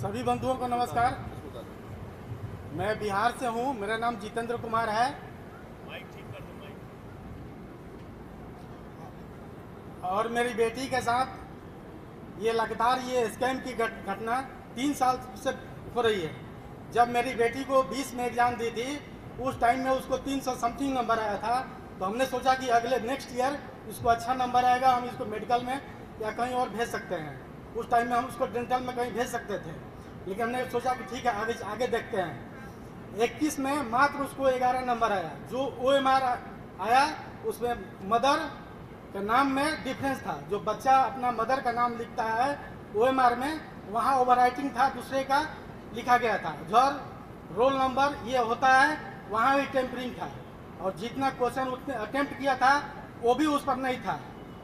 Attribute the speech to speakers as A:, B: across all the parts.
A: सभी बंधुओं को नमस्कार। मैं बिहार से हूँ, मेरा नाम जितेंद्र कुमार है। और मेरी बेटी के साथ ये लगातार ये स्कैम की घटना 3 साल से हो रही है। जब मेरी बेटी को 20 में एग्ज़ाम दी थी, उस टाइम में उसको 300 समथिंग नंबर आया था। तो हमने सोचा कि अगले नेक्स्ट ईयर इसको अच्छा नंबर आएगा, हम इसको मेडिकल में या कहीं और भेज सकते हैं। उस टाइम में हम उसको डेंटल में कहीं भेज सकते थे, लेकिन हमने सोचा कि ठीक है आगे देखते हैं। 21 में मात्र उसको 11 नंबर आया। जो OMR आया उसमें मदर के नाम में डिफरेंस था। जो बच्चा अपना मदर का नाम लिखता है OMR में, वहाँ ओवरराइटिंग था, दूसरे का लिखा गया था। घर, रोल नंबर ये होता है, वहाँ भी टेम्परिंग था। और जितना क्वेश्चन उसने अटेम्प्ट किया था वो भी उस पर नहीं था,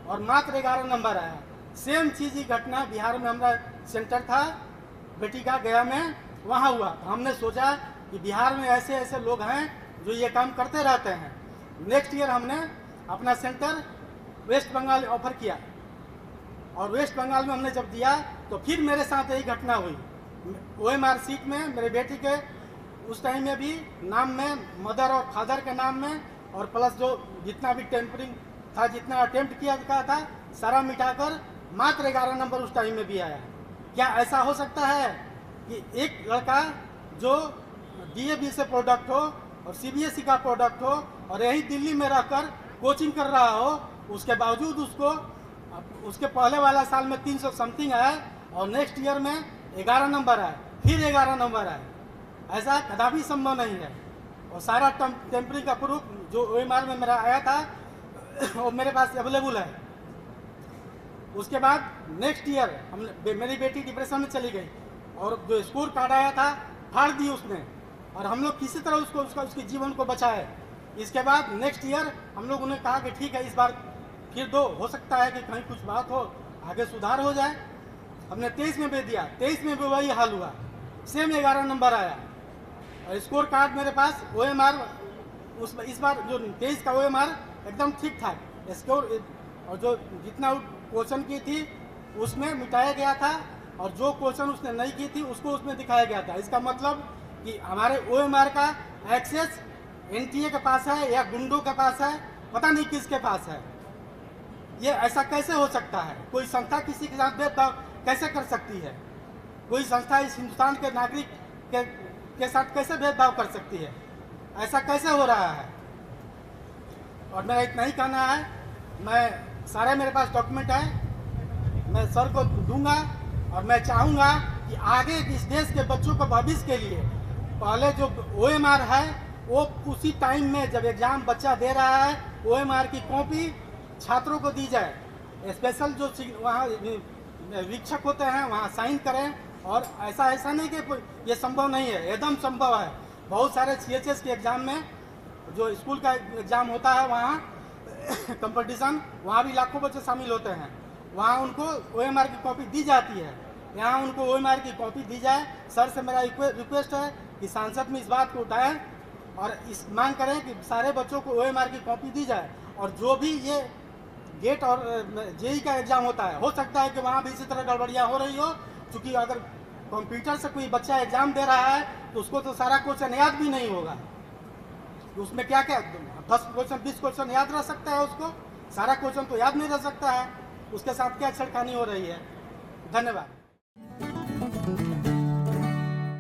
A: और मात्र 11 नंबर आया। सेम चीज़ ही घटना बिहार में हमारा सेंटर था बेटी का, गया में, वहाँ हुआ। तो हमने सोचा कि बिहार में ऐसे ऐसे लोग हैं जो ये काम करते रहते हैं। नेक्स्ट ईयर हमने अपना सेंटर वेस्ट बंगाल ऑफर किया, और वेस्ट बंगाल में हमने जब दिया तो फिर मेरे साथ यही घटना हुई। OMR सीट में मेरे बेटी के उस टाइम में भी नाम में मदर और फादर के नाम में, और प्लस जो जितना भी टेम्परिंग था, जितना अटेम्प्ट किया था, सारा मिटाकर मात्र 11 नंबर उस टाइम में भी आया। क्या ऐसा हो सकता है कि एक लड़का जो DAV से प्रोडक्ट हो और CBSE का प्रोडक्ट हो और यही दिल्ली में रहकर कोचिंग कर रहा हो, उसके बावजूद उसको उसके पहले वाला साल में 300 समथिंग आया और नेक्स्ट ईयर में 11 नंबर आए, फिर 11 नंबर आए? ऐसा कदापि संभव नहीं है। और सारा टेम्परिंग का प्रूफ जो OMR में मेरा आया था वो मेरे पास अवेलेबल है। उसके बाद नेक्स्ट ईयर मेरी बेटी डिप्रेशन में चली गई, और जो स्कोर कार्ड आया था फाड़ दी उसने, और हम लोग किसी तरह उसके जीवन को बचाए। इसके बाद नेक्स्ट ईयर हम लोग उन्हें कहा कि ठीक है, इस बार फिर दो, हो सकता है कि कहीं कुछ बात हो, आगे सुधार हो जाए। हमने 23 में भी दिया, 23 में भी वही हाल हुआ, सेम 11 नंबर आया। और स्कोर कार्ड मेरे पास OMR इस बार जो 23 का OMR एकदम ठीक ठाक स्कोर, और जो जितना क्वेश्चन की थी उसमें मिटाया गया था, और जो क्वेश्चन उसने नहीं की थी उसको उसमें दिखाया गया था। इसका मतलब कि हमारे OMR का एक्सेस NTA के पास है या गुंडों के पास है, पता नहीं किसके पास है। ये ऐसा कैसे हो सकता है? कोई संस्था किसी के साथ भेदभाव कैसे कर सकती है? कोई संस्था इस हिंदुस्तान के नागरिक के साथ कैसे भेदभाव कर सकती है? ऐसा कैसे हो रहा है? और मेरा इतना ही कहना है, मैं सारे मेरे पास डॉक्यूमेंट है, मैं सर को दूंगा, और मैं चाहूँगा कि आगे इस देश के बच्चों को भविष्य के लिए पहले जो OMR है वो उसी टाइम में जब एग्ज़ाम बच्चा दे रहा है OMR की कॉपी छात्रों को दी जाए। स्पेशल जो वहाँ वीक्षक होते हैं वहाँ साइन करें। और ऐसा नहीं कि ये संभव नहीं है, एकदम संभव है। बहुत सारे CHS के एग्ज़ाम में जो स्कूल का एग्ज़ाम होता है वहाँ कंपटीशन, वहाँ भी लाखों बच्चे शामिल होते हैं, वहाँ उनको OMR की कॉपी दी जाती है। यहाँ उनको OMR की कॉपी दी जाए। सर से मेरा रिक्वेस्ट है कि सांसद में इस बात को उठाएं और इस मांग करें कि सारे बच्चों को OMR की कॉपी दी जाए। और जो भी ये गेट और JEE का एग्ज़ाम होता है, हो सकता है कि वहाँ भी इसी तरह गड़बड़ियाँ हो रही हो, क्योंकि अगर कंप्यूटर से कोई बच्चा एग्ज़ाम दे रहा है तो उसको तो सारा क्वेश्चन याद भी नहीं होगा। तो उसमें क्या 10 क्वेश्चन 20 क्वेश्चन याद रह सकता है, उसको सारा क्वेश्चन तो याद नहीं रह सकता है। उसके साथ क्या छेड़खानी हो रही है? धन्यवाद।